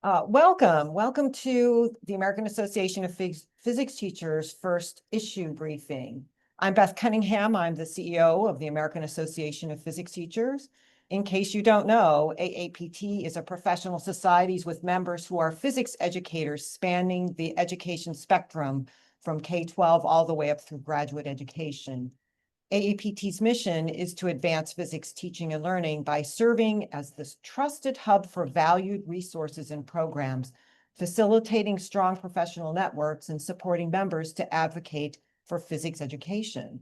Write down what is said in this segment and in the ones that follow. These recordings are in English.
Welcome to the American Association of Physics Teachers first issue briefing. I'm Beth Cunningham. I'm the CEO of the American Association of Physics Teachers. In case you don't know, AAPT is a professional society with members who are physics educators spanning the education spectrum from K-12 all the way up through graduate education. AAPT's mission is to advance physics teaching and learning by serving as this trusted hub for valued resources and programs, facilitating strong professional networks and supporting members to advocate for physics education.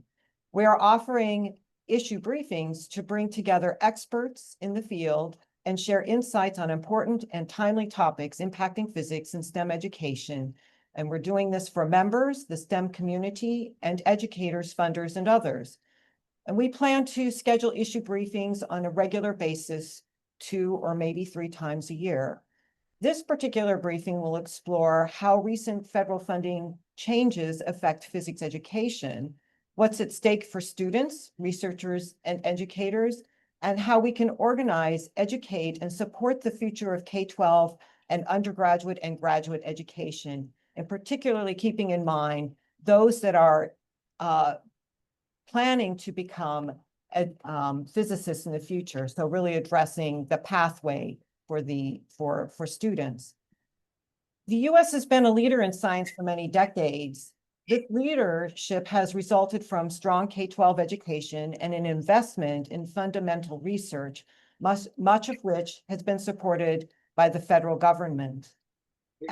We are offering issue briefings to bring together experts in the field and share insights on important and timely topics impacting physics and STEM education. And we're doing this for members, the STEM community, and educators, funders, and others. And we plan to schedule issue briefings on a regular basis, 2 or maybe 3 times a year. This particular briefing will explore how recent federal funding changes affect physics education, what's at stake for students, researchers, and educators, and how we can organize, educate, and support the future of K-12 and undergraduate and graduate education, and particularly keeping in mind those that are planning to become physicists in the future. So really addressing the pathway for students. The U.S. has been a leader in science for many decades. This leadership has resulted from strong K-12 education and an investment in fundamental research, much of which has been supported by the federal government.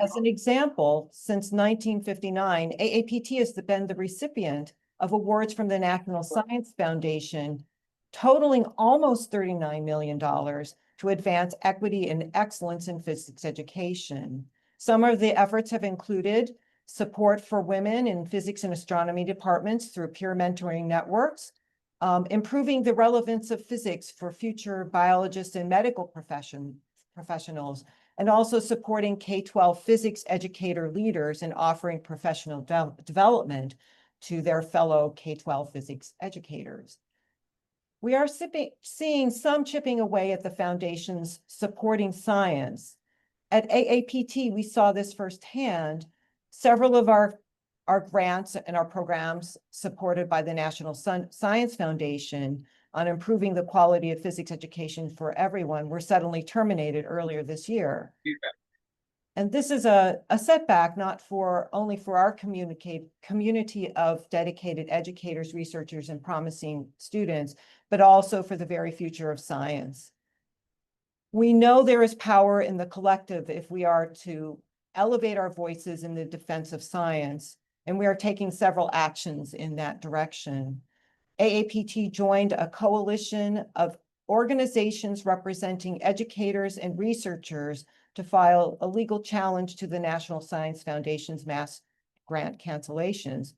As an example, since 1959, AAPT has been the recipient of awards from the National Science Foundation, totaling almost $39 million to advance equity and excellence in physics education. Some of the efforts have included support for women in physics and astronomy departments through peer mentoring networks, improving the relevance of physics for future biologists and medical professionals, and also supporting K-12 physics educator leaders and offering professional development to their fellow K-12 physics educators. We are seeing some chipping away at the foundations supporting science. At AAPT, we saw this firsthand. Several of our grants and our programs supported by the National Science Foundation on improving the quality of physics education for everyone were suddenly terminated earlier this year. And this is a setback not only for our community of dedicated educators, researchers, and promising students, but also for the very future of science. We know there is power in the collective if we are to elevate our voices in the defense of science, and we are taking several actions in that direction. AAPT joined a coalition of organizations representing educators and researchers to file a legal challenge to the National Science Foundation's mass grant cancellations.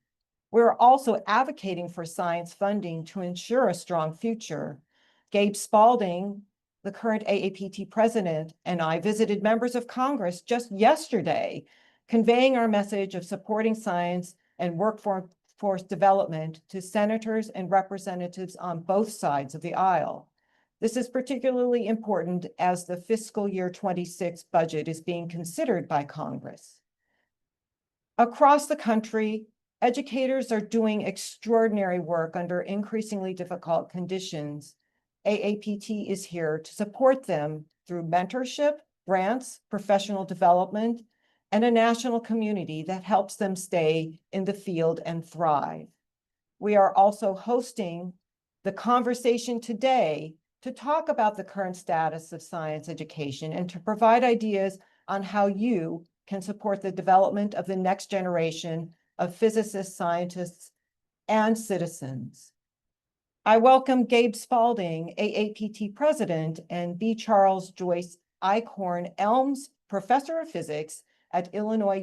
We're also advocating for science funding to ensure a strong future. Gabe Spalding, the current AAPT president, and I visited members of Congress just yesterday, conveying our message of supporting science and workforce development to senators and representatives on both sides of the aisle. This is particularly important as the fiscal year 26 budget is being considered by Congress. Across the country, educators are doing extraordinary work under increasingly difficult conditions. AAPT is here to support them through mentorship, grants, professional development, and a national community that helps them stay in the field and thrive. We are also hosting the conversation today to talk about the current status of science education and to provide ideas on how you can support the development of the next generation of physicists, scientists, and citizens. I welcome Gabe Spalding, AAPT President, and B. Charles Joyce Eichhorn Elms, Professor of Physics at Illinois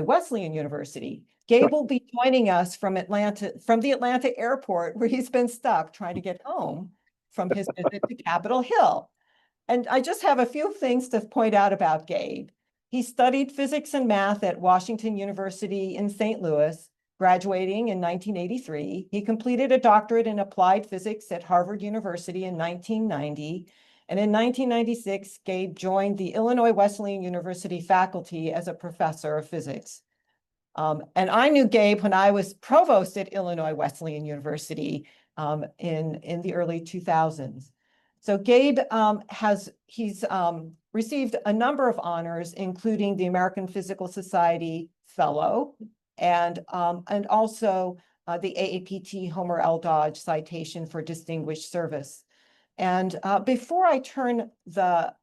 Wesleyan University. Gabe will be joining us from the Atlanta airport, where he's been stuck trying to get home from his visit to Capitol Hill. And I just have a few things to point out about Gabe. He studied physics and math at Washington University in St. Louis, graduating in 1983. He completed a doctorate in applied physics at Harvard University in 1990 And in 1996, Gabe joined the Illinois Wesleyan University faculty as a professor of physics. And I knew Gabe when I was provost at Illinois Wesleyan University in the early 2000s. So Gabe he's received a number of honors, including the American Physical Society Fellow and also the AAPT Homer L. Dodge Citation for Distinguished Service. And before I turn the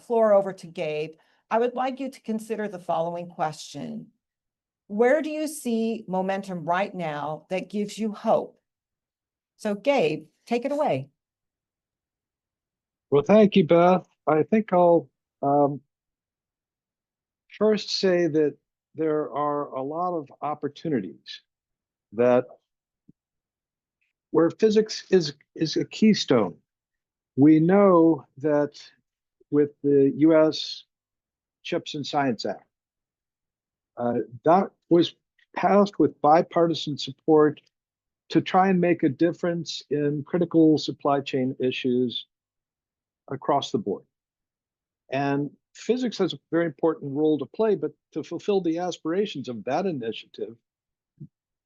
floor over to Gabe, I would like you to consider the following question. Where do you see momentum right now that gives you hope? So Gabe, take it away. Well, thank you, Beth. I think I'll first say that there are a lot of opportunities that where physics is a keystone. We know that with the U.S. Chips and Science Act, that was passed with bipartisan support to try and make a difference in critical supply chain issues across the board. And physics has a very important role to play, but to fulfill the aspirations of that initiative,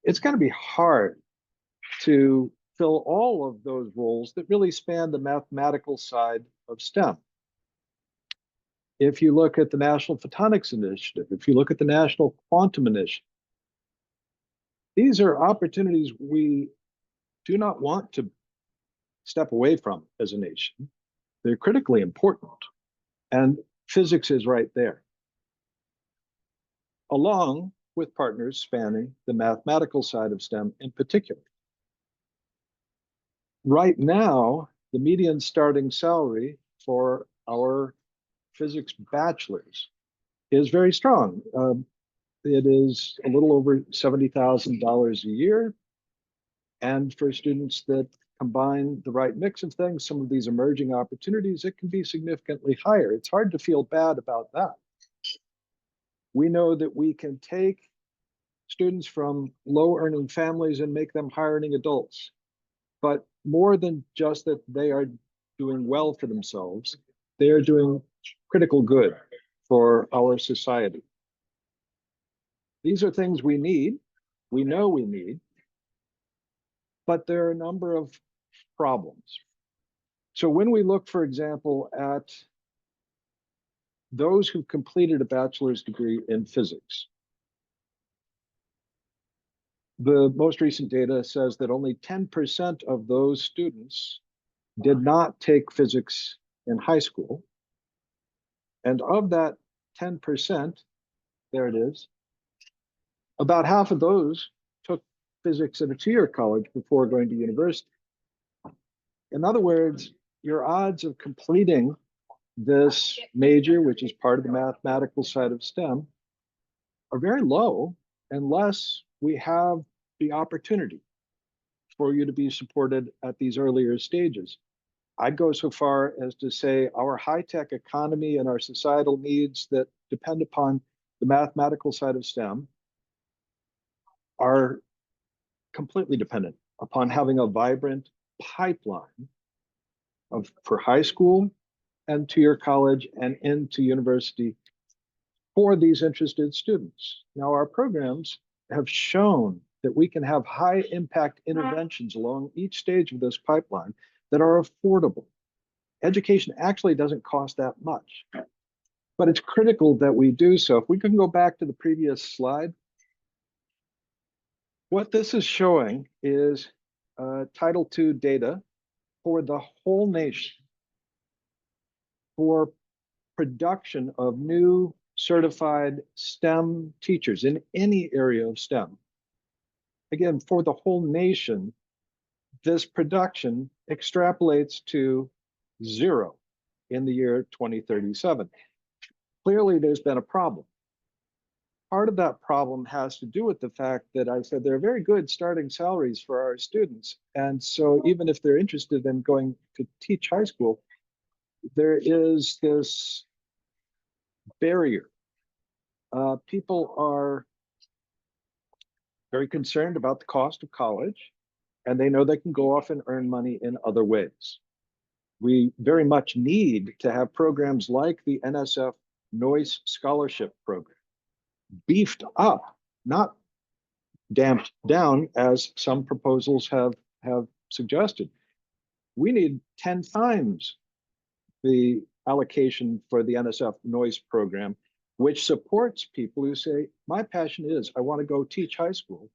it's going to be hard to fill all of those roles that really span the mathematical side of STEM. If you look at the National Photonics Initiative, if you look at the National Quantum Initiative, these are opportunities we do not want to step away from as a nation. They're critically important, and physics is right there, along with partners spanning the mathematical side of STEM in particular. Right now, the median starting salary for our physics bachelors is very strong. It is a little over $70,000 a year. And for students that combine the right mix of things, some of these emerging opportunities, it can be significantly higher. It's hard to feel bad about that. We know that we can take students from low-earning families and make them high-earning adults. But more than just that they are doing well for themselves, they are doing critical good for our society. These are things we need, we know we need, but there are a number of problems. So when we look, for example, at those who completed a bachelor's degree in physics, the most recent data says that only 10% of those students did not take physics in high school. And of that 10%, there it is, about half of those took physics at a two-year college before going to university. In other words, your odds of completing this major, which is part of the mathematical side of STEM, are very low unless we have the opportunity for you to be supported at these earlier stages. I'd go so far as to say our high-tech economy and our societal needs that depend upon the mathematical side of STEM are completely dependent upon having a vibrant pipeline for high school and two-year college and into university for these interested students. Now, our programs have shown that we can have high impact interventions along each stage of this pipeline that are affordable. Education actually doesn't cost that much, but it's critical that we do so. If we can go back to the previous slide, what this is showing is Title II data for the whole nation for production of new certified STEM teachers in any area of STEM. Again, for the whole nation, this production extrapolates to 0 in the year 2037. Clearly, there's been a problem. Part of that problem has to do with the fact that I said there are very good starting salaries for our students. And so even if they're interested in going to teach high school, there is this barrier. People are very concerned about the cost of college, and they know they can go off and earn money in other ways. We very much need to have programs like the NSF Noyce Scholarship Program beefed up, not damped down as some proposals have suggested. We need 10 times the allocation for the NSF Noyce program, which supports people who say, my passion is I want to go teach high school.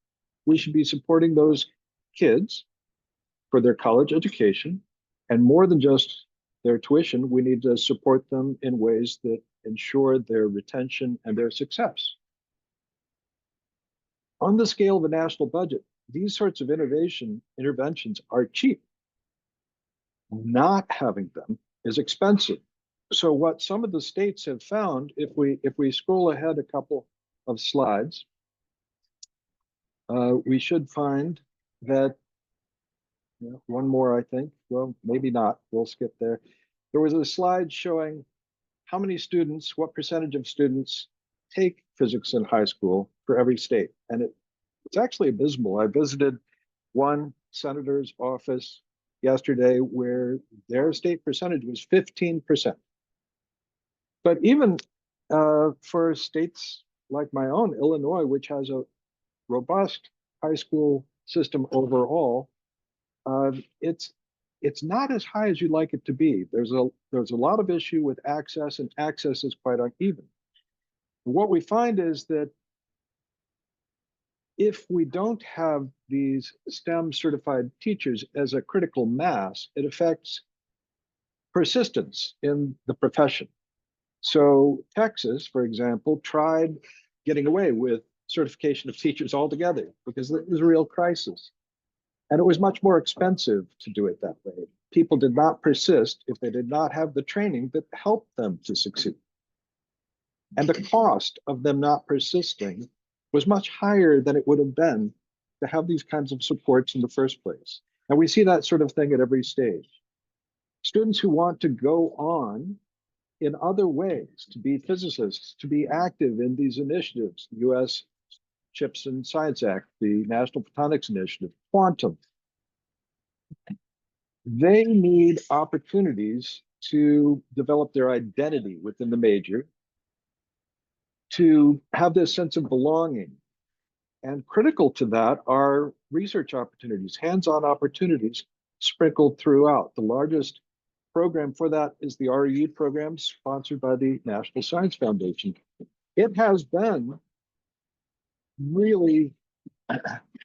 We should be supporting those kids for their college education. And more than just their tuition, we need to support them in ways that ensure their retention and their success. On the scale of a national budget, these sorts of interventions are cheap. Not having them is expensive. So what some of the states have found, if we scroll ahead a couple of slides, we should find that, one more, I think. Well, maybe not. We'll skip there. There was a slide showing how many students, what percentage of students take physics in high school for every state. And it's actually abysmal. I visited one senator's office yesterday where their state percentage was 15%. But even for states like my own, Illinois, which has a robust high school system overall, it's not as high as you'd like it to be. There's a lot of issue with access, and access is quite uneven. What we find is that if we don't have these STEM certified teachers as a critical mass, it affects persistence in the profession. So Texas, for example, tried getting away with certification of teachers altogether because it was a real crisis. And it was much more expensive to do it that way. People did not persist if they did not have the training that helped them to succeed. And the cost of them not persisting was much higher than it would have been to have these kinds of supports in the first place. And we see that sort of thing at every stage. Students who want to go on in other ways, to be physicists, to be active in these initiatives, the US Chips and Science Act, the National Photonics Initiative, quantum, they need opportunities to develop their identity within the major, to have this sense of belonging. And critical to that are research opportunities, hands-on opportunities sprinkled throughout. The largest program for that is the REE program sponsored by the National Science Foundation. It has been really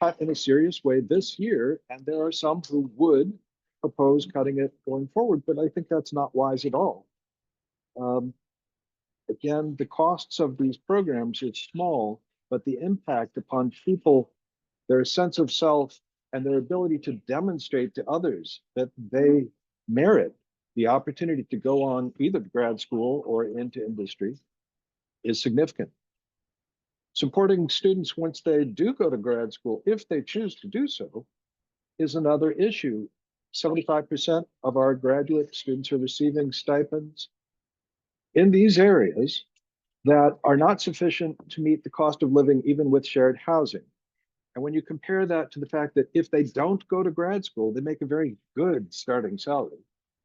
cut in a serious way this year, and there are some who would propose cutting it going forward, but I think that's not wise at all. Again, the costs of these programs are small, but the impact upon people, their sense of self, and their ability to demonstrate to others that they merit the opportunity to go on either to grad school or into industry is significant. Supporting students once they do go to grad school, if they choose to do so, is another issue. 75% of our graduate students are receiving stipends in these areas that are not sufficient to meet the cost of living, even with shared housing. And when you compare that to the fact that if they don't go to grad school, they make a very good starting salary.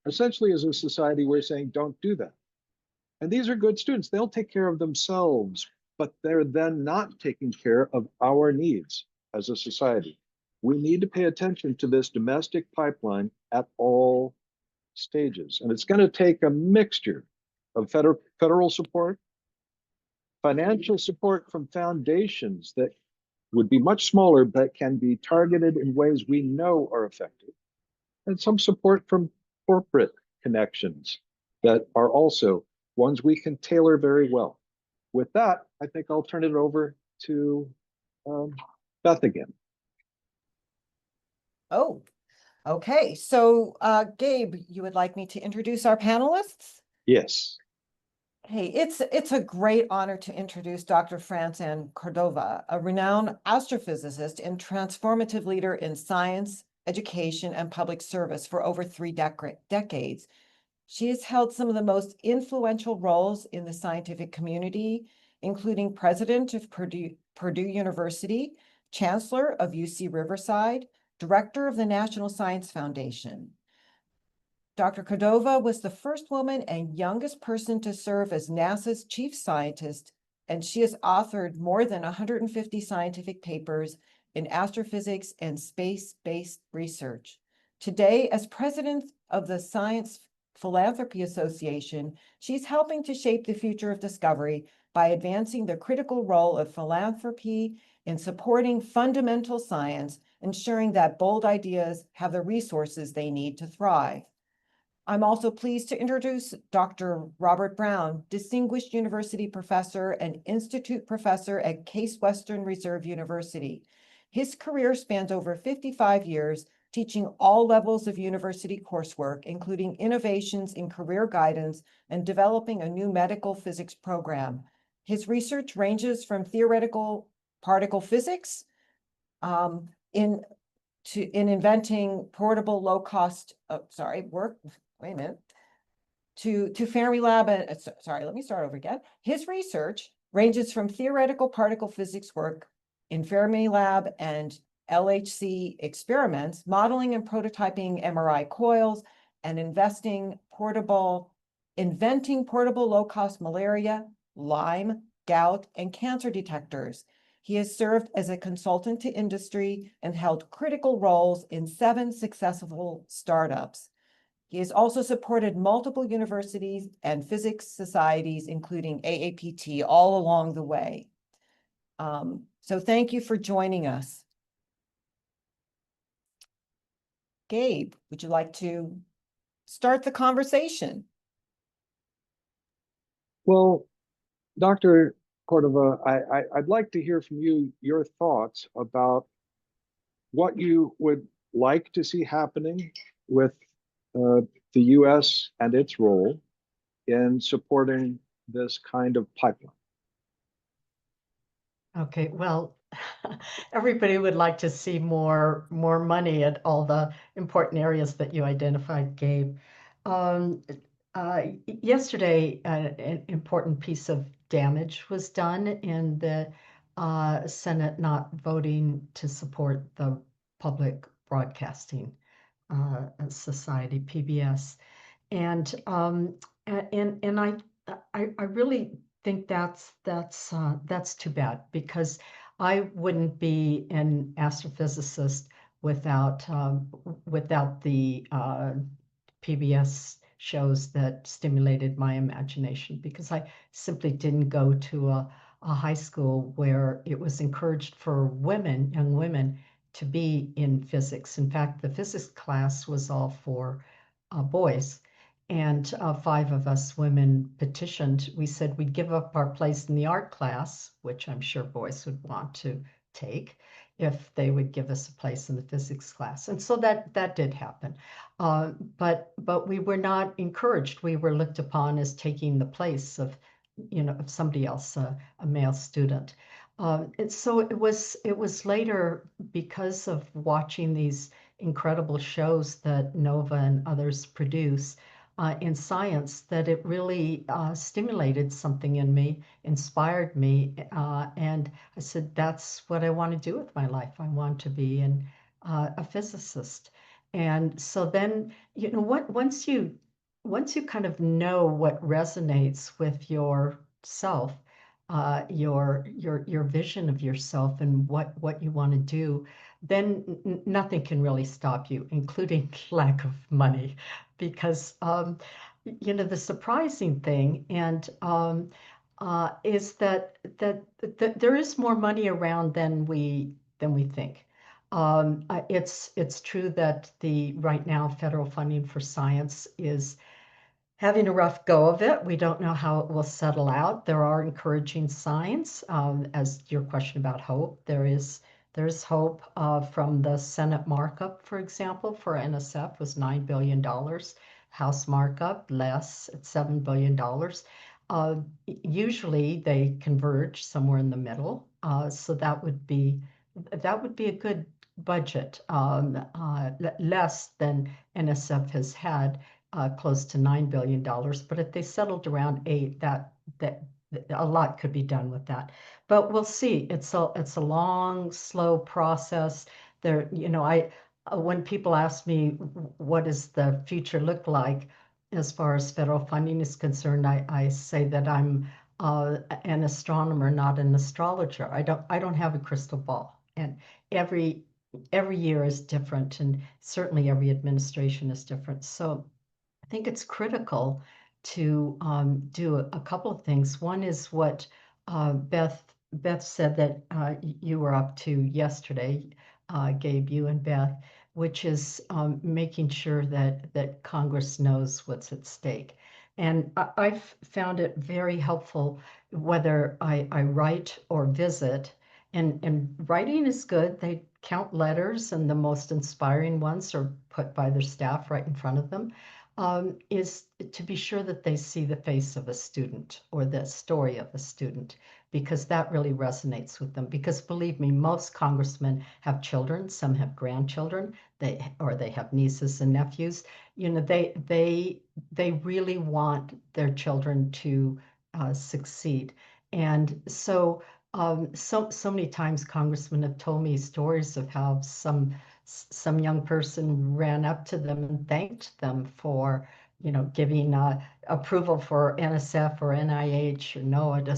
Essentially, as a society, we're saying, don't do that. And these are good students. They'll take care of themselves, but they're then not taking care of our needs as a society. We need to pay attention to this domestic pipeline at all stages. And it's going to take a mixture of federal support, financial support from foundations that would be much smaller, but can be targeted in ways we know are effective, and some support from corporate connections that are also ones we can tailor very well. With that, I think I'll turn it over to Beth again. Oh, okay. So, Gabe, you would like me to introduce our panelists? Yes. Hey, it's a great honor to introduce Dr. Franann Córdova, a renowned astrophysicist and transformative leader in science, education, and public service for over 3 decades. She has held some of the most influential roles in the scientific community, including president of Purdue University, chancellor of UC Riverside, director of the National Science Foundation. Dr. Córdova was the first woman and youngest person to serve as NASA's chief scientist, and she has authored more than 150 scientific papers in astrophysics and space-based research. Today, as president of the Science Philanthropy Association, she's helping to shape the future of discovery by advancing the critical role of philanthropy in supporting fundamental science, ensuring that bold ideas have the resources they need to thrive. I'm also pleased to introduce Dr. Robert Brown, Distinguished University Professor and Institute Professor at Case Western Reserve University. His career spans over 55 years, teaching all levels of university coursework, including innovations in career guidance and developing a new medical physics program. His research ranges from theoretical particle physics in inventing portable low-cost, to Fermilab, let me start over again. His research ranges from theoretical particle physics work in Fermilab and LHC experiments, modeling and prototyping MRI coils, and inventing portable low-cost malaria, Lyme, gout, and cancer detectors. He has served as a consultant to industry and held critical roles in 7 successful startups. He has also supported multiple universities and physics societies, including AAPT, all along the way. So thank you for joining us. Gabe, would you like to start the conversation? Well, Dr. Córdova, I'd like to hear from you your thoughts about what you would like to see happening with the U.S. and its role in supporting this kind of pipeline. Okay, well, everybody would like to see more money at all the important areas that you identified, Gabe. Yesterday, an important piece of damage was done in the Senate not voting to support the Public Broadcasting Society, PBS, and I really think that's too bad, because I wouldn't be an astrophysicist without the PBS shows that stimulated my imagination, because I simply didn't go to a high school where it was encouraged for women, young women, to be in physics. In fact, the physics class was all for boys. And 5 of us women petitioned. We said we'd give up our place in the art class, which I'm sure boys would want to take, if they would give us a place in the physics class. And so that did happen. But we were not encouraged. We were looked upon as taking the place of, of somebody else, a male student. And so it was later, because of watching these incredible shows that Nova and others produce in science, that it really stimulated something in me, inspired me, and I said, that's what I want to do with my life. I want to be a physicist. And so then, once you kind of know what resonates with yourself, your vision of yourself and what you want to do, then nothing can really stop you, including lack of money, because the surprising thing is that there is more money around than we think. It's true that the right now federal funding for science is having a rough go of it. We don't know how it will settle out. There are encouraging signs, as your question about hope. There's hope from the Senate markup, for example, for NSF was $9 billion. House markup, less at $7 billion. Usually they converge somewhere in the middle. So that would be a good budget, less than NSF has had, close to $9 billion. But if they settled around 8, that a lot could be done with that. But we'll see. It's a long, slow process. There, when people ask me what does the future look like as far as federal funding is concerned, I say that I'm an astronomer, not an astrologer. I don't have a crystal ball, and every year is different, and certainly every administration is different. So I think it's critical to do a couple of things. One is what Beth said that you were up to yesterday, Gabe, you and Beth, which is making sure that Congress knows what's at stake. And I've found it very helpful whether I write or visit. And writing is good. They count letters, and the most inspiring ones are put by their staff right in front of them. Is to be sure that they see the face of a student or the story of a student, because that really resonates with them. Because believe me, most congressmen have children, some have grandchildren, they have nieces and nephews. You know, they really want their children to succeed. And so so many times congressmen have told me stories of how some young person ran up to them and thanked them for, you know, giving approval for NSF or NIH or NOAA to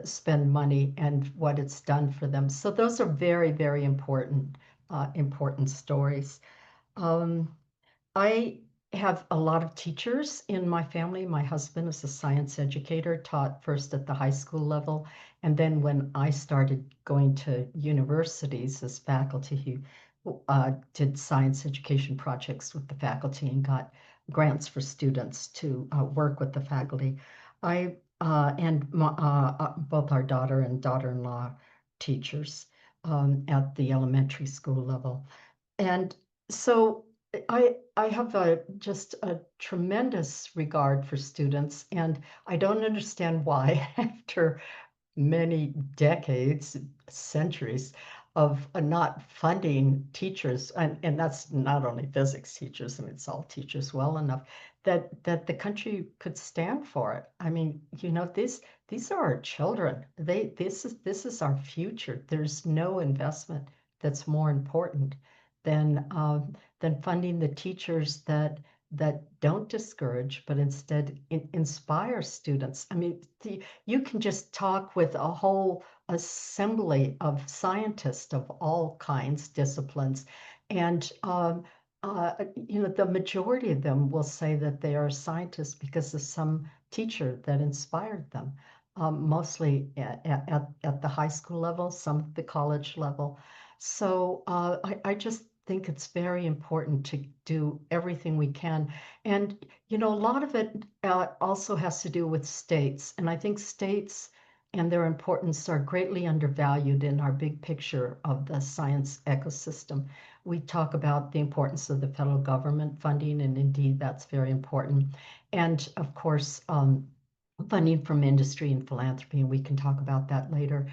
spend money and what it's done for them. So those are very, very important stories. I have a lot of teachers in my family. My husband is a science educator, taught first at the high school level, and then when I started going to universities as faculty, he did science education projects with the faculty and got grants for students to work with the faculty. Both our daughter and daughter-in-law teachers at the elementary school level. And so I have just a tremendous regard for students, and I don't understand why, after many decades, centuries of not funding teachers, and that's not only physics teachers, I mean, it's all teachers well enough, that the country could stand for it. I mean, you know, these are our children. This is our future. There's no investment that's more important than funding the teachers that don't discourage, but instead inspire students. I mean, you can just talk with a whole assembly of scientists of all kinds, disciplines, and you know, the majority of them will say that they are scientists because of some teacher that inspired them. Mostly at the high school level, some at the college level. So I just think it's very important to do everything we can. And, you know, a lot of it also has to do with states. And I think states and their importance are greatly undervalued in our big picture of the science ecosystem. We talk about the importance of the federal government funding, and indeed that's very important. And of course, funding from industry and philanthropy, and we can talk about that later.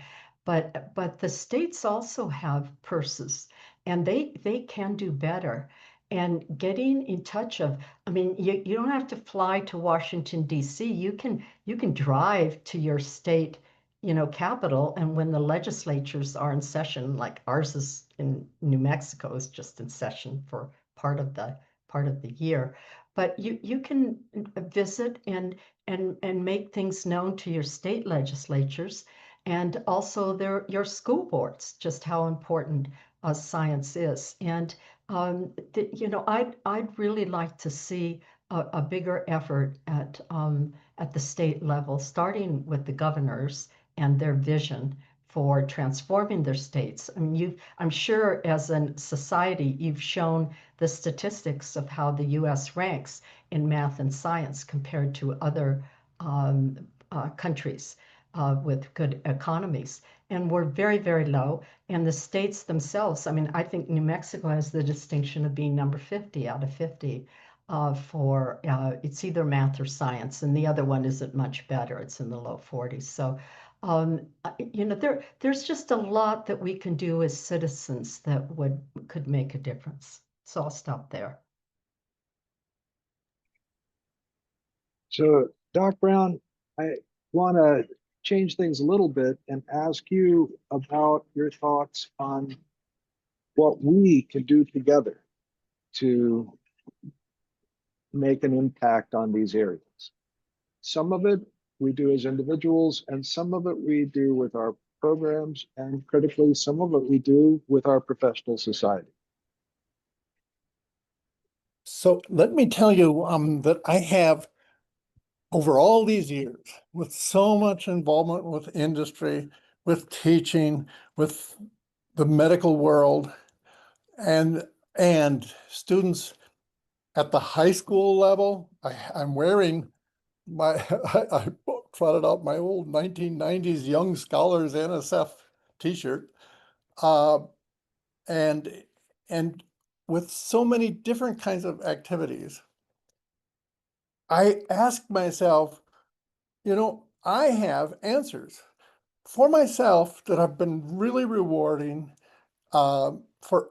But the states also have purses, and they can do better. And getting in touch of, I mean, you don't have to fly to Washington, D.C. You can drive to your state, you know, capital, and when the legislatures are in session, like ours is in New Mexico, is just in session for part of the year. But you can visit and make things known to your state legislatures and also your school boards, just how important science is. And you know, I'd really like to see a bigger effort at the state level, starting with the governors and their vision for transforming their states. I mean, I'm sure as a society, you've shown the statistics of how the U.S. ranks in math and science compared to other countries with good economies. And we're very, very low. And the states themselves, I mean, I think New Mexico has the distinction of being number 50 out of 50 for it's either math or science, and the other one isn't much better. It's in the low 40s. So, you know, there's just a lot that we can do as citizens that could make a difference. So I'll stop there. So, Doc Brown, I want to change things a little bit and ask you about your thoughts on what we can do together to make an impact on these areas. Some of it we do as individuals, and some of it we do with our programs, and critically, some of it we do with our professional society. So let me tell you that I have, over all these years, with so much involvement with industry, with teaching, with the medical world, and students at the high school level, I'm wearing my, I trotted out my old 1990s Young Scholars NSF t-shirt. And with so many different kinds of activities, I ask myself, you know, I have answers for myself that have been really rewarding for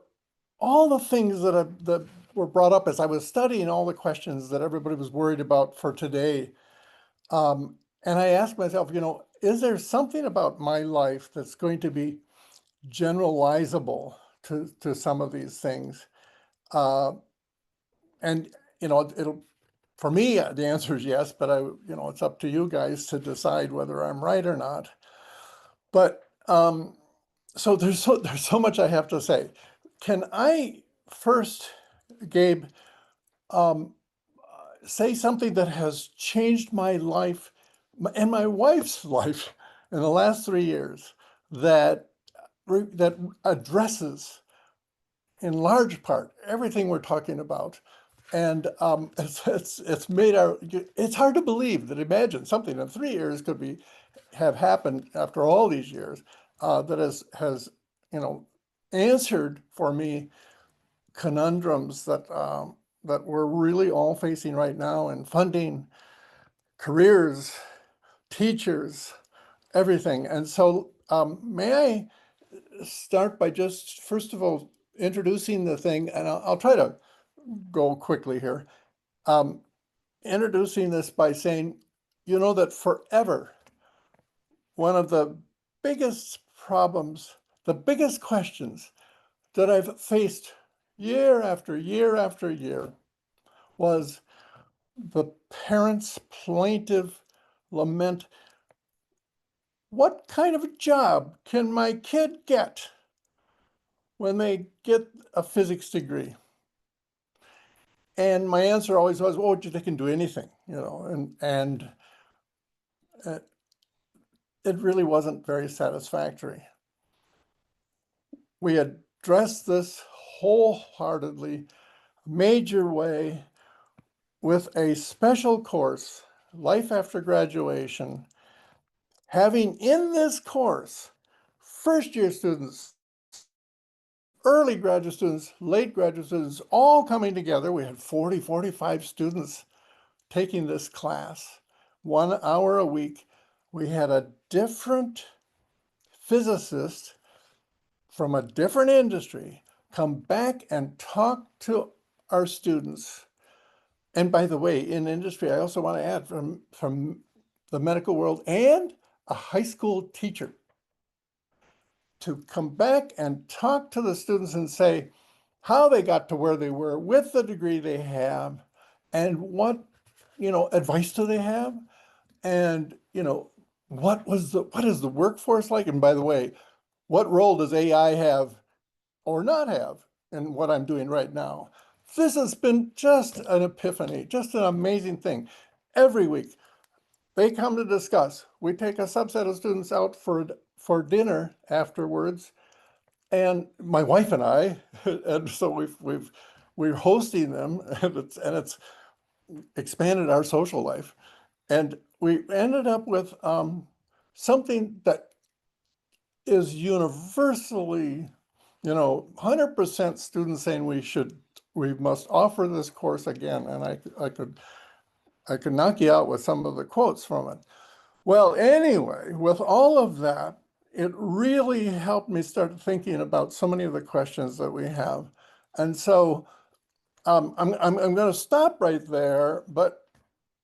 all the things that were brought up as I was studying all the questions that everybody was worried about for today. And I asked myself, you know, is there something about my life that's going to be generalizable to some of these things? And, you know, it'll, for me, the answer is yes, but you know, it's up to you guys to decide whether I'm right or not. But so there's so much I have to say. Can I first, Gabe, say something that has changed my life and my wife's life in the last 3 years that addresses, in large part, everything we're talking about. And it's made it's hard to believe that, imagine something in 3 years could have happened after all these years that has you know, answered for me conundrums that that we're really all facing right now in funding, careers, teachers, everything. And so may I start by just, first of all, introducing the thing, and I'll try to go quickly here. Introducing this by saying, you know, that forever, one of the biggest problems, the biggest questions that I've faced year after year after year was the parents' plaintive lament. What kind of a job can my kid get when they get a physics degree? And my answer always was, oh, they can do anything, you know, and it really wasn't very satisfactory. We addressed this wholeheartedly, major way, with a special course, Life After Graduation, having in this course first-year students, early graduate students, late graduate students, all coming together. We had 40, 45 students taking this class, 1 hour a week. We had a different physicist from a different industry come back and talk to our students. And by the way, in industry, I also want to add from the medical world and a high school teacher to come back and talk to the students and say how they got to where they were with the degree they have, and what, you know, advice do they have, and, you know, what is the workforce like? And by the way, what role does AI have or not have in what I'm doing right now? This has been just an epiphany, just an amazing thing. Every week, they come to discuss. We take a subset of students out for dinner afterwards, and my wife and I, and so we're hosting them, and it's expanded our social life, and we ended up with something that is universally, you know, 100% students saying we must offer this course again, and I could knock you out with some of the quotes from it. Well, anyway, with all of that, it really helped me start thinking about so many of the questions that we have. And so I'm going to stop right there, but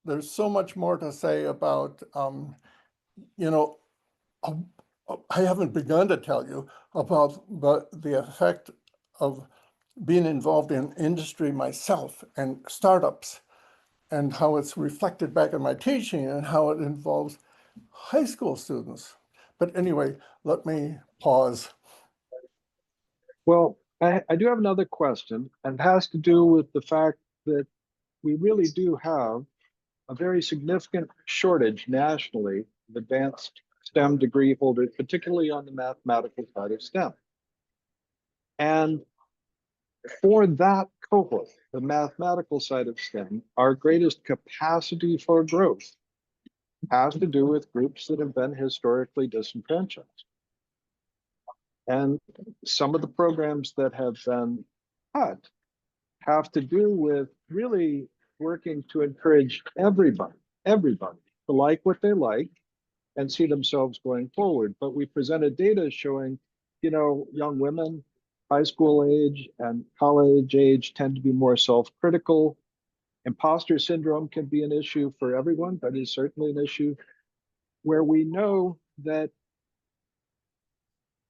there's so much more to say about, you know, I haven't begun to tell you about the effect of being involved in industry myself and startups, and how it's reflected back in my teaching and how it involves high school students. But anyway, let me pause. Well, I do have another question, and it has to do with the fact that we really do have a very significant shortage nationally of advanced STEM degree holders, particularly on the mathematical side of STEM. And for that cohort, the mathematical side of STEM, our greatest capacity for growth has to do with groups that have been historically disenfranchised. And some of the programs that have been cut have to do with really working to encourage everybody to like what they like and see themselves going forward. But we presented data showing, young women, high school age and college age tend to be more self-critical. Imposter syndrome can be an issue for everyone, but is certainly an issue where we know that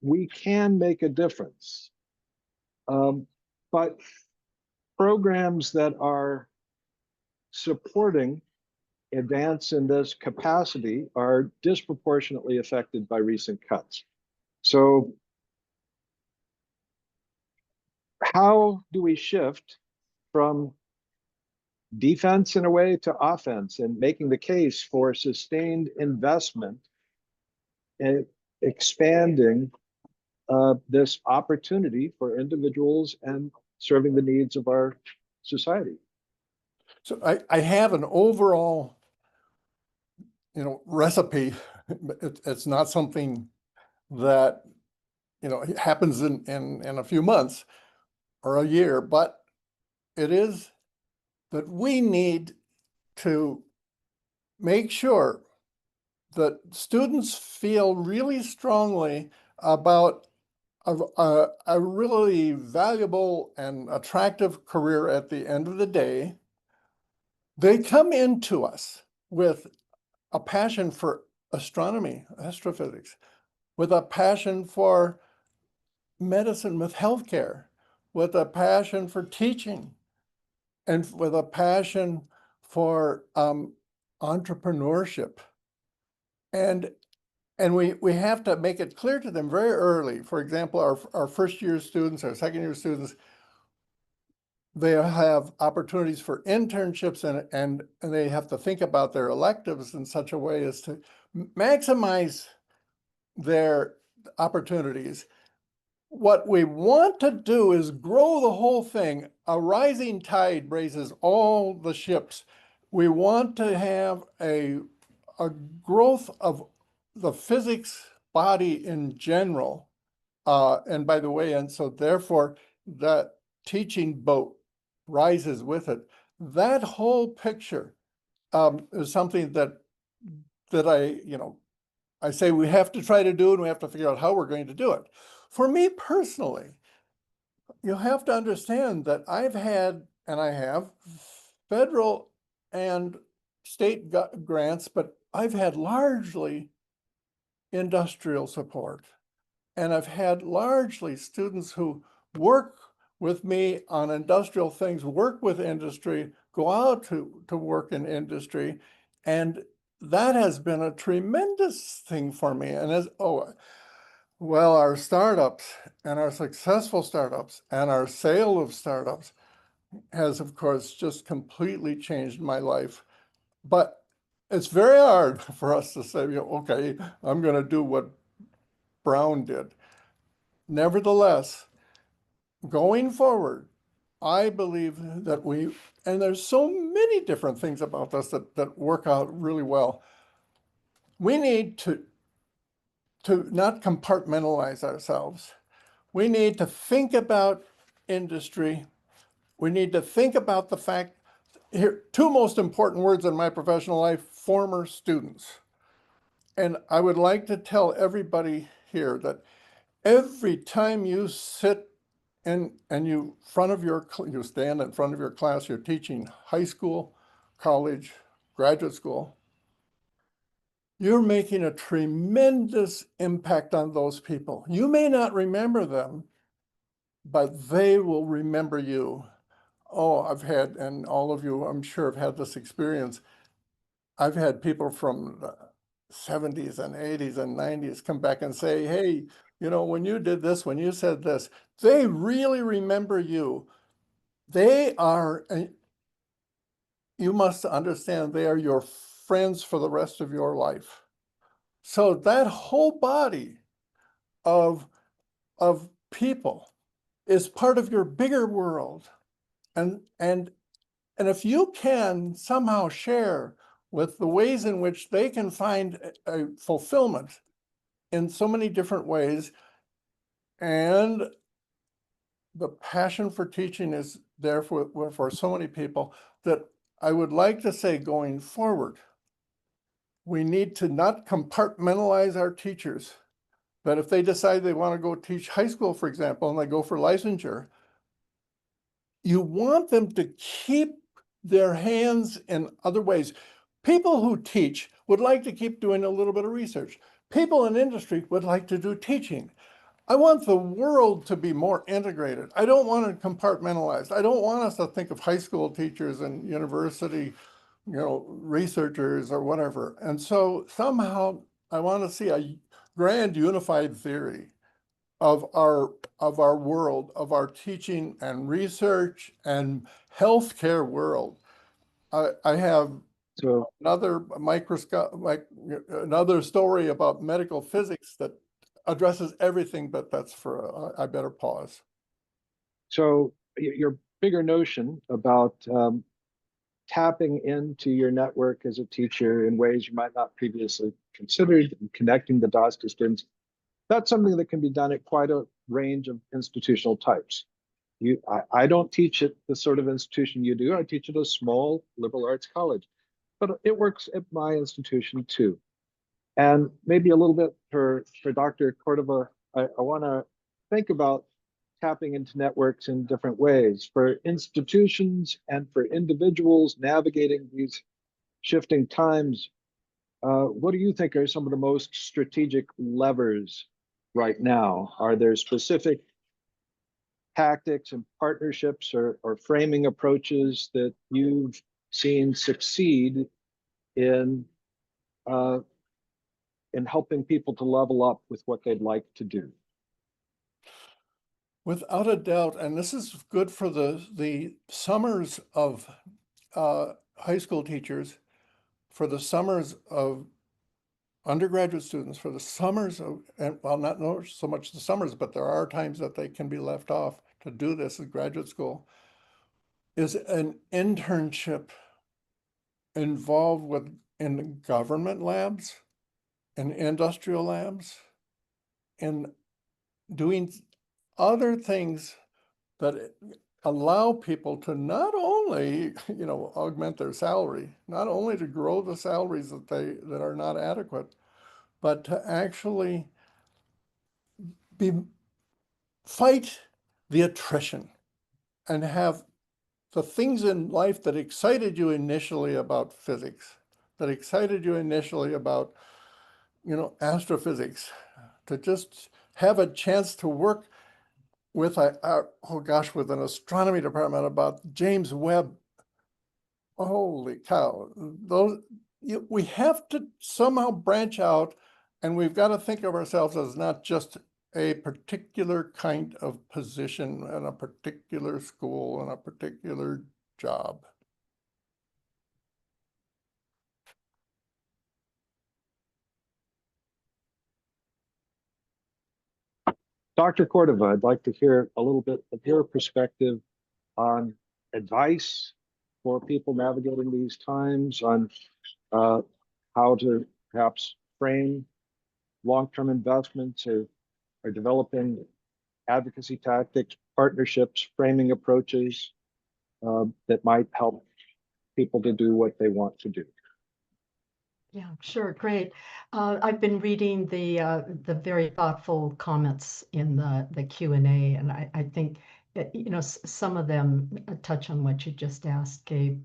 we can make a difference. But programs that are supporting advance in this capacity are disproportionately affected by recent cuts. So how do we shift from defense in a way to offense and making the case for sustained investment and expanding this opportunity for individuals and serving the needs of our society? So I have an overall, recipe. It's not something that, happens in a few months or a year, but it is that we need to make sure that students feel really strongly about a really valuable and attractive career at the end of the day. They come into us with a passion for astronomy, astrophysics, with a passion for medicine, with healthcare, with a passion for teaching, and with a passion for entrepreneurship. And we have to make it clear to them very early. For example, our first year students, our second year students, they have opportunities for internships and they have to think about their electives in such a way as to maximize their opportunities. What we want to do is grow the whole thing. A rising tide raises all the ships. We want to have a growth of the physics body in general. And by the way, and so therefore that teaching boat rises with it. That whole picture is something that I say we have to try to do, and we have to figure out how we're going to do it. For me personally, you have to understand that I've had, and I have, federal and state grants, but I've had largely industrial support. And I've had largely students who work with me on industrial things, work with industry, go out to work in industry. And that has been a tremendous thing for me. And our startups and our successful startups and our sale of startups has, of course, just completely changed my life. But it's very hard for us to say, okay, I'm going to do what Brown did. Nevertheless, going forward, I believe that and there's so many different things about this that work out really well. We need to not compartmentalize ourselves. We need to think about industry. We need to think about the fact, here, two most important words in my professional life, former students. And I would like to tell everybody here that every time you sit and you stand in front of your class, you're teaching high school, college, graduate school, you're making a tremendous impact on those people. You may not remember them, but they will remember you. Oh, I've had, and all of you, I'm sure, have had this experience. I've had people from the 70s and 80s and 90s come back and say, hey, you know, when you did this, when you said this, they really remember you. They are, you must understand, they are your friends for the rest of your life. So that whole body of people is part of your bigger world. And if you can somehow share with the ways in which they can find a fulfillment in so many different ways, and the passion for teaching is there for so many people, that I would like to say going forward, we need to not compartmentalize our teachers. But if they decide they want to go teach high school, for example, and they go for licensure, you want them to keep their hands in other ways. People who teach would like to keep doing a little bit of research. People in industry would like to do teaching. I want the world to be more integrated. I don't want it compartmentalized. I don't want us to think of high school teachers and university, researchers or whatever. And so somehow I want to see a grand unified theory of our world, of our teaching and research and healthcare world. I have So, another another story about medical physics that addresses everything, but that's for I better pause. so your bigger notion about tapping into your network as a teacher in ways you might not previously considered, and connecting the dots to students, that's something that can be done at quite a range of institutional types. I don't teach at the sort of institution you do. I teach at a small liberal arts college, but it works at my institution too. And maybe a little bit for Dr. Córdova, I want to think about tapping into networks in different ways for institutions and for individuals navigating these shifting times. What do you think are some of the most strategic levers right now? Are there specific tactics and partnerships or framing approaches that you've seen succeed in helping people to level up with what they'd like to do? Without a doubt, and this is good for the summers of high school teachers, for the summers of undergraduate students, for the summers of, and well, not so much the summers, but there are times that they can be left off to do this in graduate school, is an internship involved in government labs, in industrial labs, in doing other things that allow people to not only, augment their salary, not only to grow the salaries that are not adequate, but to actually fight the attrition and have the things in life that excited you initially about physics, that excited you initially about, astrophysics, to just have a chance to work with with an astronomy department about James Webb. Holy cow! We have to somehow branch out, and we've got to think of ourselves as not just a particular kind of position and a particular school and a particular job. Dr. Córdova, I'd like to hear a little bit of your perspective on advice for people navigating these times, on how to perhaps frame long-term investments or developing advocacy tactics, partnerships, framing approaches that might help people to do what they want to do. Yeah, sure, great. I've been reading the very thoughtful comments in the Q&A, and I think that, some of them touch on what you just asked, Gabe.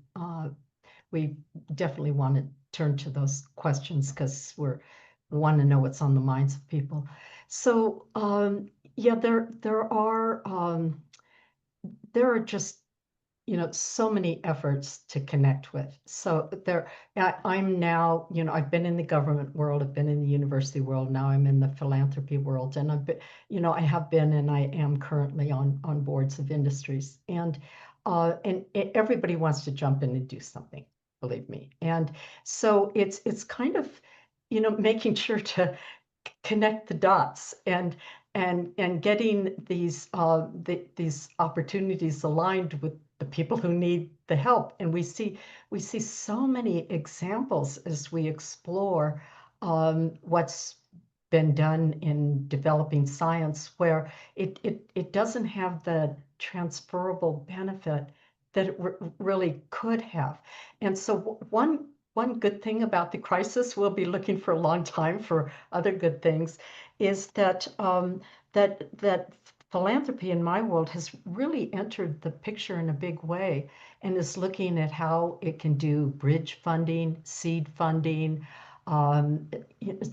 We definitely want to turn to those questions because we want to know what's on the minds of people. So, Yeah, there are just, so many efforts to connect with. So I'm now, I've been in the government world, I've been in the university world, now I'm in the philanthropy world, and I have been, and I am currently on boards of industries, and everybody wants to jump in and do something, believe me. And so it's kind of, making sure to connect the dots and getting these opportunities aligned with the people who need the help. And we see so many examples as we explore what's been done in developing science, where it doesn't have the transferable benefit that it really could have. And so one good thing about the crisis, we'll be looking for a long time for other good things, is that that philanthropy in my world has really entered the picture in a big way, and is looking at how it can do bridge funding, seed funding,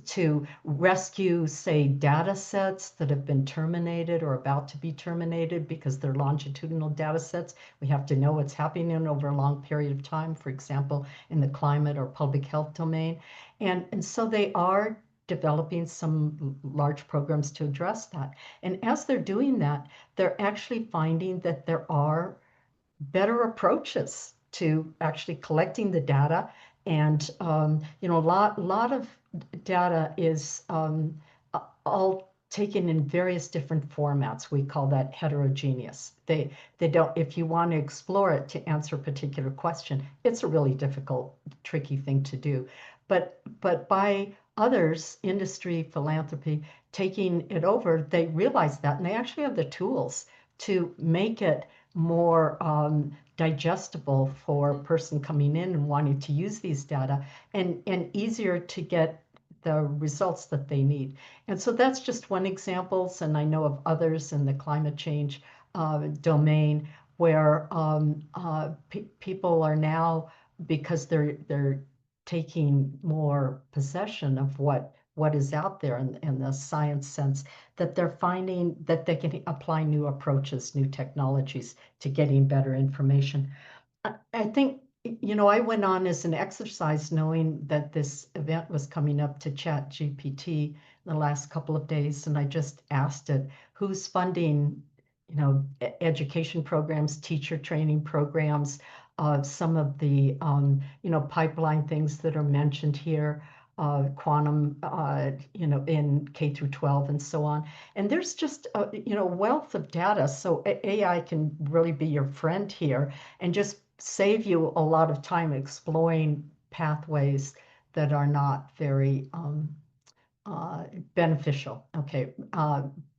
to rescue, say, data sets that have been terminated or about to be terminated because they're longitudinal data sets. We have to know what's happening over a long period of time, for example, in the climate or public health domain. And so they are developing some large programs to address that. And as they're doing that, they're actually finding that there are better approaches to actually collecting the data. And a lot of data is all taken in various different formats. We call that heterogeneous. They don't, if you want to explore it to answer a particular question, it's a really difficult, tricky thing to do. But by others, industry, philanthropy, taking it over, they realize that, and they actually have the tools to make it more digestible for a person coming in and wanting to use these data, and easier to get the results that they need. And so that's just one example, and I know of others in the climate change domain, where people are now, because they're taking more possession of what is out there in the science sense, that they're finding that they can apply new approaches, new technologies to getting better information. I think, I went on as an exercise knowing that this event was coming up to Chat GPT the last couple of days, and I just asked it, who's funding, education programs, teacher training programs, some of the, pipeline things that are mentioned here, quantum, in K through 12 and so on. And there's just a, wealth of data. So AI can really be your friend here and just save you a lot of time exploring pathways that are not very beneficial. Okay.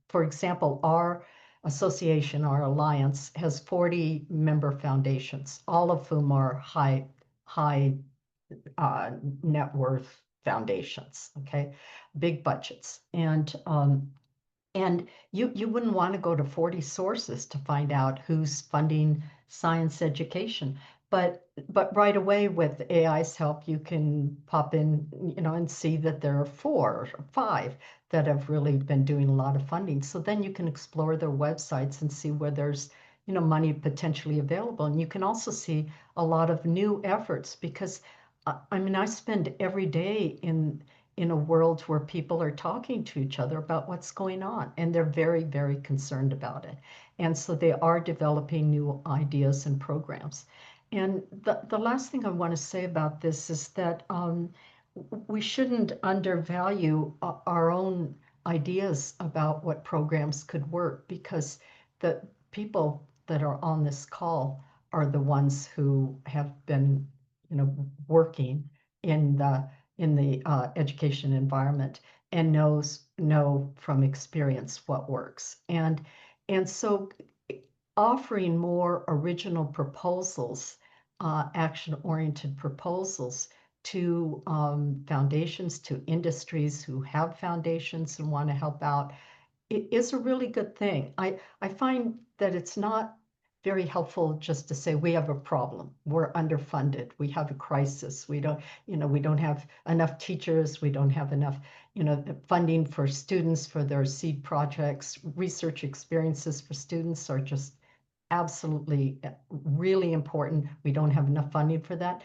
For example, our association, our alliance, has 40 member foundations, all of whom are high net worth foundations. Okay, big budgets, and you wouldn't want to go to 40 sources to find out who's funding science education. But right away, with AI's help, you can pop in, and see that there are 4 or 5 that have really been doing a lot of funding. So then you can explore their websites and see where there's, money potentially available. And you can also see a lot of new efforts, because I spend every day in a world where people are talking to each other about what's going on, and they're very, very concerned about it. And so they are developing new ideas and programs. And the last thing I want to say about this is that we shouldn't undervalue our own ideas about what programs could work, because the people that are on this call are the ones who have been, working in the education environment, and know from experience what works. And so offering more original proposals, action-oriented proposals to foundations, to industries who have foundations and want to help out, it is a really good thing. I find that it's not very helpful just to say, we have a problem. We're underfunded. We have a crisis. We don't have enough teachers. We don't have enough, the funding for students for their seed projects. Research experiences for students are just absolutely really important. We don't have enough funding for that.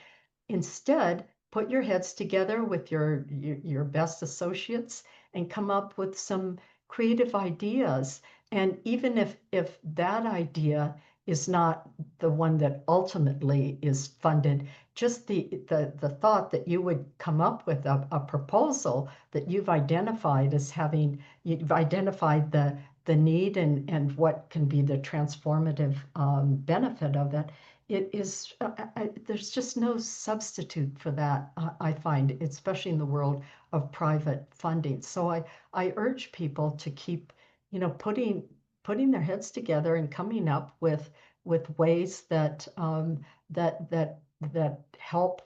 Instead, put your heads together with your best associates and come up with some creative ideas. And even if that idea is not the one that ultimately is funded, just the thought that you would come up with a proposal that you've identified as having, you've identified the need and what can be the transformative benefit of it. It is, there's just no substitute for that, I find, especially in the world of private funding. So I urge people to keep, putting their heads together and coming up with ways that that help,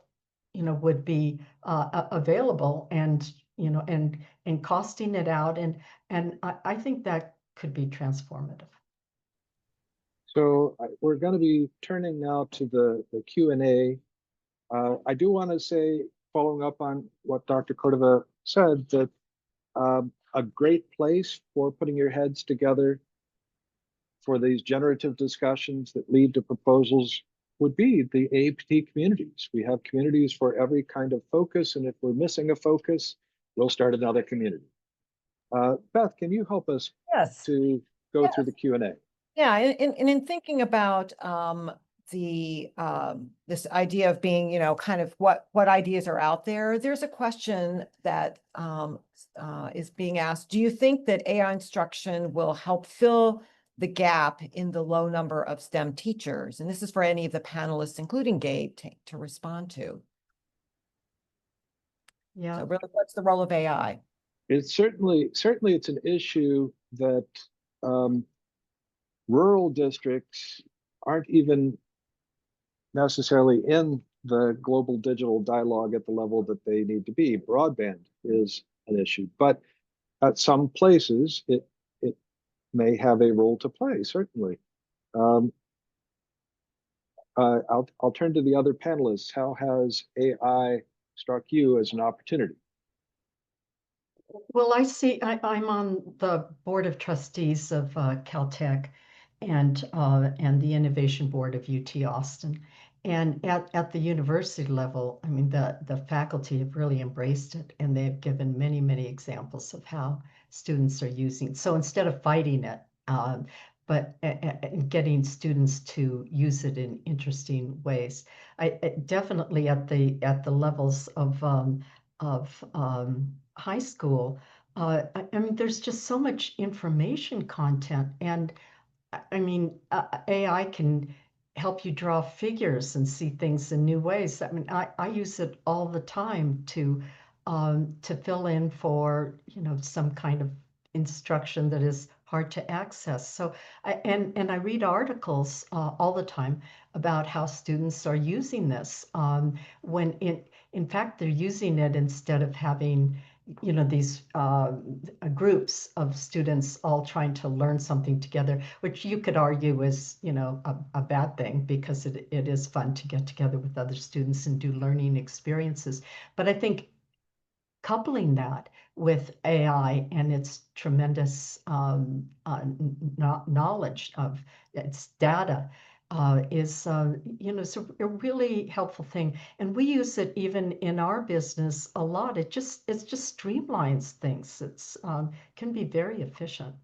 would be available, and and costing it out, and I think that could be transformative. So we're going to be turning now to the Q&A. I do want to say, following up on what Dr. Córdova said, that a great place for putting your heads together for these generative discussions that lead to proposals would be the AAPT communities. We have communities for every kind of focus, and if we're missing a focus, we'll start another community. Beth, can you help us Yes. to go through the Q&A? Yeah, and in thinking about this idea of being, kind of what ideas are out there, there's a question that is being asked. Do you think that AI instruction will help fill the gap in the low number of STEM teachers? And this is for any of the panelists, including Gabe, to respond to. Yeah. So really, what's the role of AI? It's certainly it's an issue that rural districts aren't even necessarily in the global digital dialogue at the level that they need to be. Broadband is an issue, but at some places it may have a role to play, certainly. I'll turn to the other panelists. How has AI struck you as an opportunity? Well, I'm on the board of trustees of Caltech and the innovation board of UT Austin. And at the university level, I mean, the faculty have really embraced it, and they've given many, many examples of how students are using. So instead of fighting it, but getting students to use it in interesting ways, I definitely at the levels of high school, I mean, there's just so much information content, and I mean, AI can help you draw figures and see things in new ways. I mean, I use it all the time to fill in for, some kind of instruction that is hard to access. So, and I read articles all the time about how students are using this, when in fact, they're using it instead of having, these groups of students all trying to learn something together, which you could argue is, a bad thing, because it is fun to get together with other students and do learning experiences. But I think coupling that with AI and its tremendous knowledge of its data is, it's a really helpful thing. And we use it even in our business a lot. It just streamlines things. It's can be very efficient.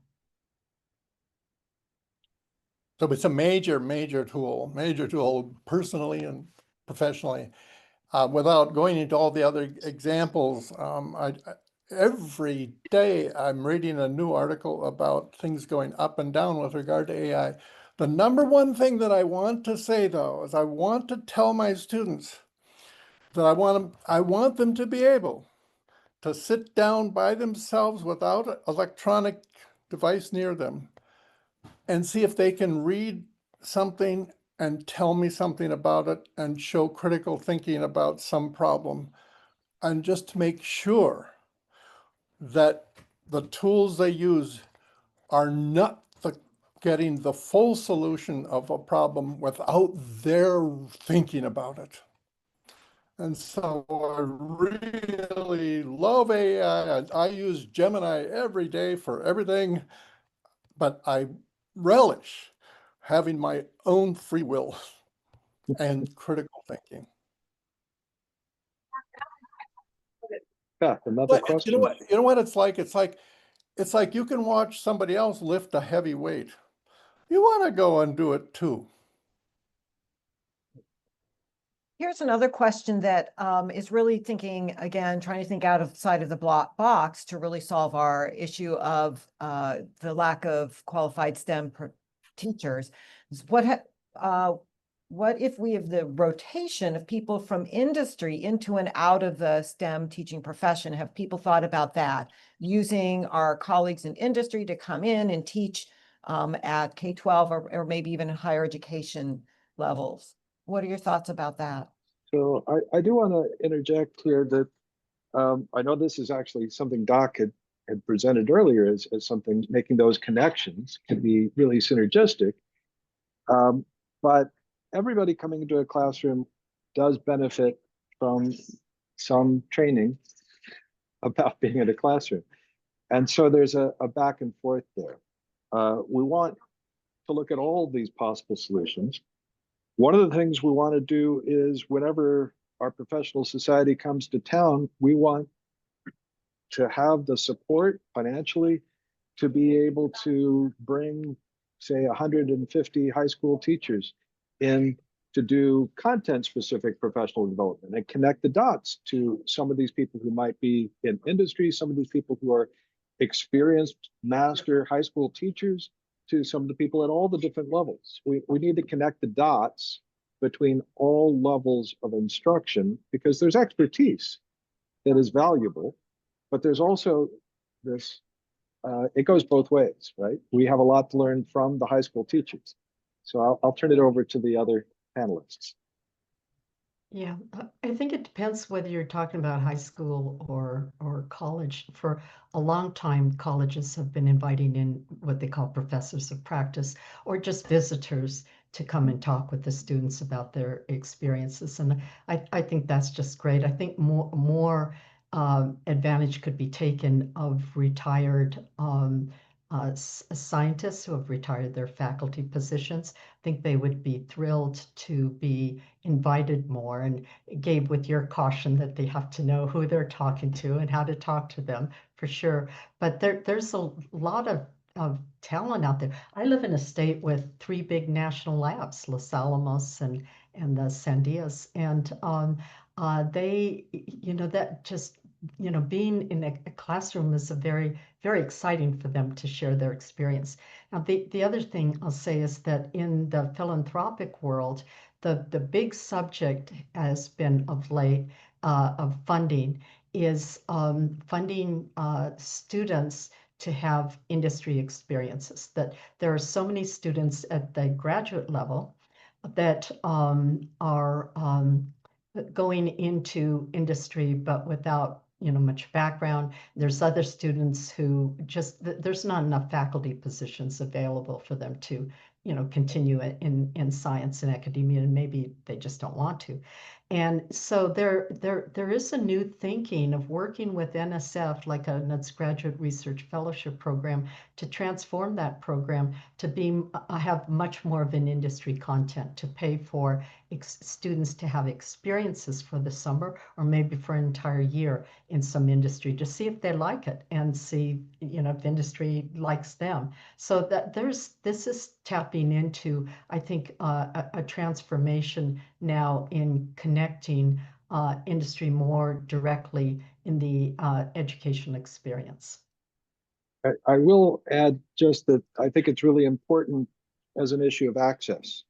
So it's a major tool personally and professionally. Without going into all the other examples, every day I'm reading a new article about things going up and down with regard to AI. The number one thing that I want to say, though, is I want to tell my students that I want them to be able to sit down by themselves without an electronic device near them and see if they can read something and tell me something about it and show critical thinking about some problem, and just to make sure that the tools they use are not the getting the full solution of a problem without their thinking about it. And so I really love AI. I use Gemini every day for everything, but I relish having my own free will and critical thinking. Beth, another But question. you know what it's like? It's like you can watch somebody else lift a heavy weight. You want to go and do it too. Here's another question that is really thinking, again, trying to think outside of the box to really solve our issue of the lack of qualified STEM teachers. What if we have the rotation of people from industry into and out of the STEM teaching profession? Have people thought about that? Using our colleagues in industry to come in and teach at K-12 or maybe even higher education levels? What are your thoughts about that? So I do want to interject here that I know this is actually something Doc had presented earlier as something making those connections can be really synergistic. But everybody coming into a classroom does benefit from some training about being in a classroom. And so there's a back and forth there. We want to look at all these possible solutions. One of the things we want to do is whenever our professional society comes to town, we want to have the support financially to be able to bring, say, 150 high school teachers in to do content-specific professional development and connect the dots to some of these people who might be in industry, some of these people who are experienced master high school teachers, to some of the people at all the different levels. We need to connect the dots between all levels of instruction because there's expertise that is valuable, but there's also this, it goes both ways, right? We have a lot to learn from the high school teachers. So I'll turn it over to the other panelists. Yeah, I think it depends whether you're talking about high school or college. For a long time, colleges have been inviting in what they call professors of practice or just visitors to come and talk with the students about their experiences. And I think that's just great. I think more advantage could be taken of retired scientists who have retired their faculty positions. I think they would be thrilled to be invited more. And Gabe, with your caution that they have to know who they're talking to and how to talk to them, for sure. But there's a lot of talent out there. I live in a state with 3 big national labs, Los Alamos and the Sandias. And they, that just, being in a classroom is a very, very exciting for them to share their experience. Now, the other thing I'll say is that in the philanthropic world, the big subject has been of late of funding is funding students to have industry experiences. That there are so many students at the graduate level that are going into industry, but without much background. There's other students who just, there's not enough faculty positions available for them to, continue in science and academia, and maybe they just don't want to. And so there is a new thinking of working with NSF, like a NUTS Graduate Research Fellowship Program, to transform that program to be have much more of an industry content, to pay for students to have experiences for the summer or maybe for an entire year in some industry to see if they like it and see if industry likes them. So that this is tapping into, I think, a transformation now in connecting industry more directly in the education experience. I will add just that I think it's really important as an issue of access.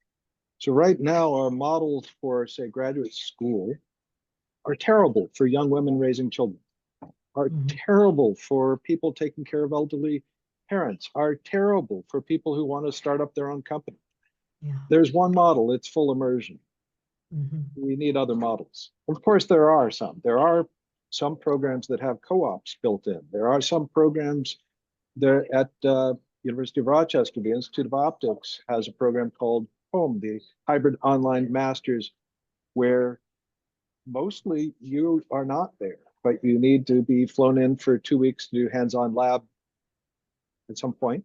So right now, our models for, say, graduate school are terrible for young women raising children, are terrible for people taking care of elderly parents, are terrible for people who want to start up their own company. Yeah. There's one model, it's full immersion. We need other models. Of course, there are some. There are some programs that have co-ops built in. There are some programs there at University of Rochester, the Institute of Optics has a program called HOME, the Hybrid Online Masters, where mostly you are not there, but you need to be flown in for 2 weeks to do hands-on lab at some point.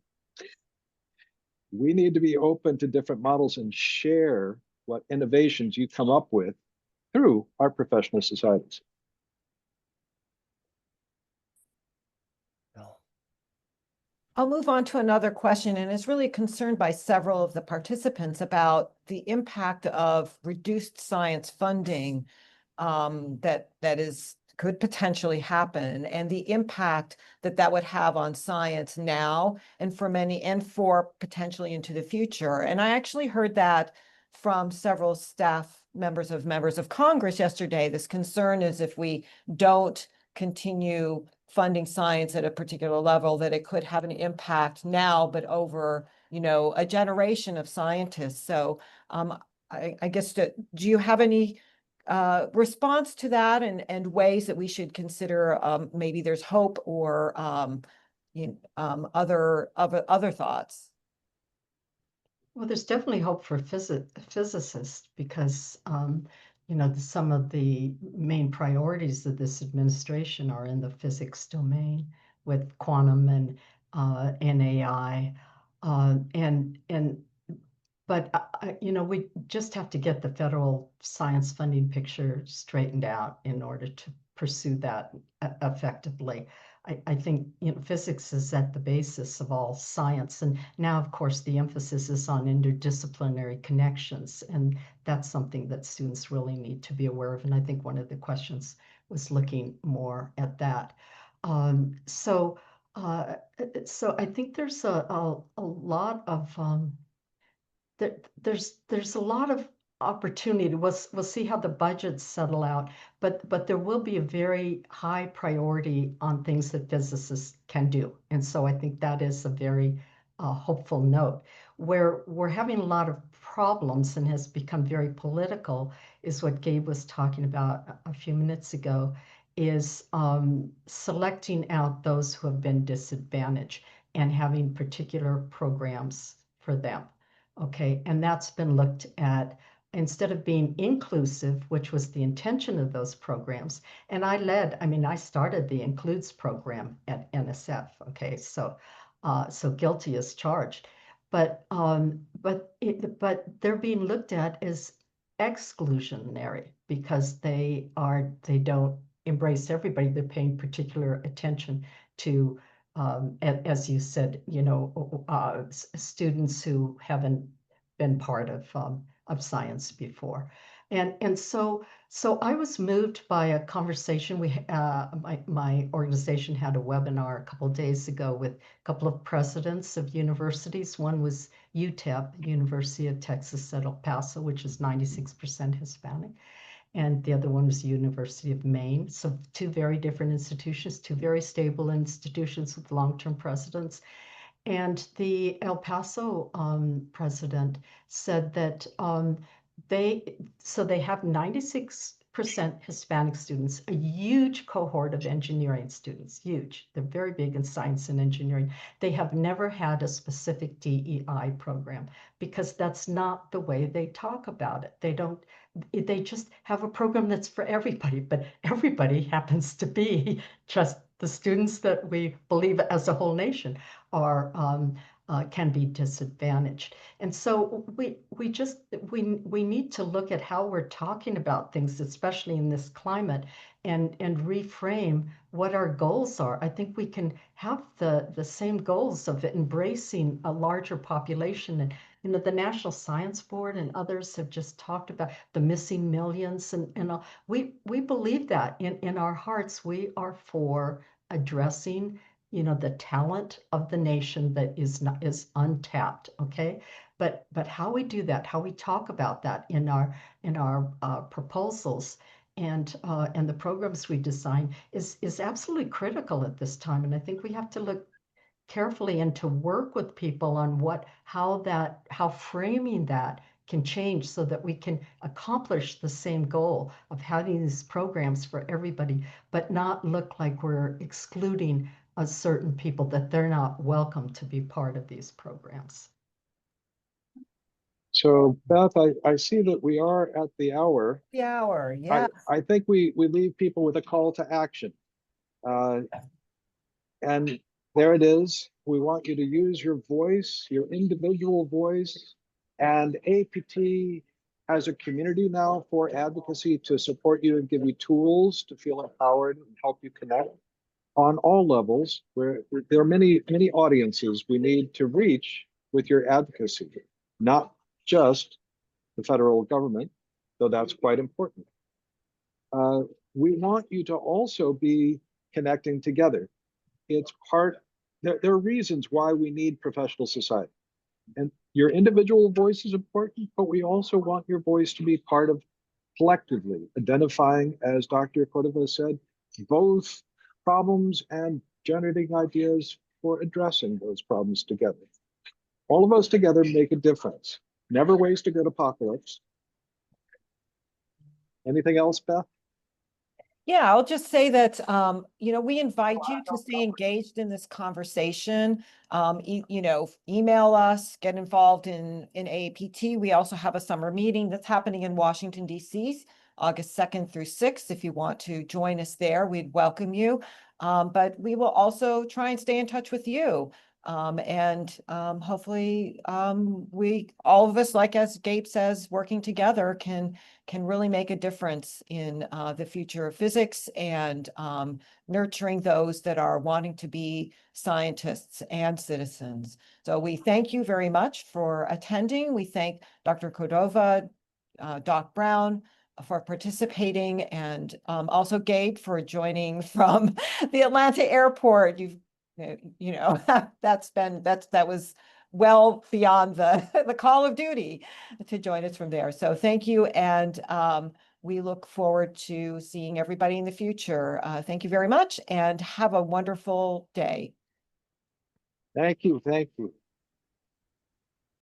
We need to be open to different models and share what innovations you come up with through our professional societies. I'll move on to another question, and is really concerned by several of the participants about the impact of reduced science funding could potentially happen, and the impact that would have on science now and for potentially into the future. And I actually heard that from several staff members of Congress yesterday. This concern is if we don't continue funding science at a particular level, that it could have an impact now, but over, a generation of scientists. So I guess, do you have any response to that, and ways that we should consider maybe there's hope, or other thoughts? Well, there's definitely hope for physicists because, some of the main priorities of this administration are in the physics domain with quantum and AI. But we just have to get the federal science funding picture straightened out in order to pursue that effectively. I think physics is at the basis of all science, and now, of course, the emphasis is on interdisciplinary connections, and that's something that students really need to be aware of. And I think one of the questions was looking more at that. So I think there's a lot of there's a lot of opportunity. We'll see how the budgets settle out, but there will be a very high priority on things that physicists can do. And so I think that is a very hopeful note. Where we're having a lot of problems and has become very political is what Gabe was talking about a few minutes ago, is selecting out those who have been disadvantaged and having particular programs for them. Okay, and that's been looked at instead of being inclusive, which was the intention of those programs. And I started the Includes program at NSF. Okay, so guilty as charged, but they're being looked at as exclusionary because they don't embrace everybody. They're paying particular attention to, as you said, students who haven't been part of science before. And so I was moved by a conversation. My organization had a webinar a couple of days ago with a couple of presidents of universities. One was UTEP, University of Texas at El Paso, which is 96% Hispanic. And the other one was the University of Maine. So two very different institutions, two very stable institutions with long-term presidents. And the El Paso president said that they have 96% Hispanic students, a huge cohort of engineering students, huge. They're very big in science and engineering. They have never had a specific DEI program because that's not the way they talk about it. They just have a program that's for everybody, but everybody happens to be just the students that we believe as a whole nation can be disadvantaged. And so we need to look at how we're talking about things, especially in this climate, and reframe what our goals are. I think we can have the same goals of embracing a larger population. And the National Science Board and others have just talked about the missing millions, and we believe that in our hearts. We are for addressing the talent of the nation that is untapped. Okay, but how we do that, how we talk about that in our proposals and the programs we design is absolutely critical at this time. And I think we have to look carefully and to work with people on how framing that can change so that we can accomplish the same goal of having these programs for everybody, but not look like we're excluding certain people that they're not welcome to be part of these programs. So Beth, I see that we are at the hour. The hour, yeah. I think we leave people with a call to action. And there it is. We want you to use your voice, your individual voice. And AAPT has a community now for advocacy to support you and give you tools to feel empowered and help you connect on all levels, where there are many, many audiences we need to reach with your advocacy, not just the federal government, though that's quite important. We want you to also be connecting together. It's there are reasons why we need professional society. And your individual voice is important, but we also want your voice to be part of collectively identifying, as Dr. Córdova said, both problems and generating ideas for addressing those problems together. All of us together make a difference. Never waste a good apocalypse. Anything else, Beth? Yeah, I'll just say that, we invite you to stay engaged in this conversation. Email us, get involved in AAPT. We also have a summer meeting that's happening in Washington, D.C., August 2nd through 6th. If you want to join us there, we'd welcome you. But we will also try and stay in touch with you. Hopefully all of us, like as Gabe says, working together can really make a difference in the future of physics and nurturing those that are wanting to be scientists and citizens. So we thank you very much for attending. We thank Dr. Córdova, Doc Brown for participating, and also Gabe for joining from the Atlanta airport. That was well beyond the call of duty to join us from there. So thank you. And we look forward to seeing everybody in the future. Thank you very much and have a wonderful day. Thank you. Thank you.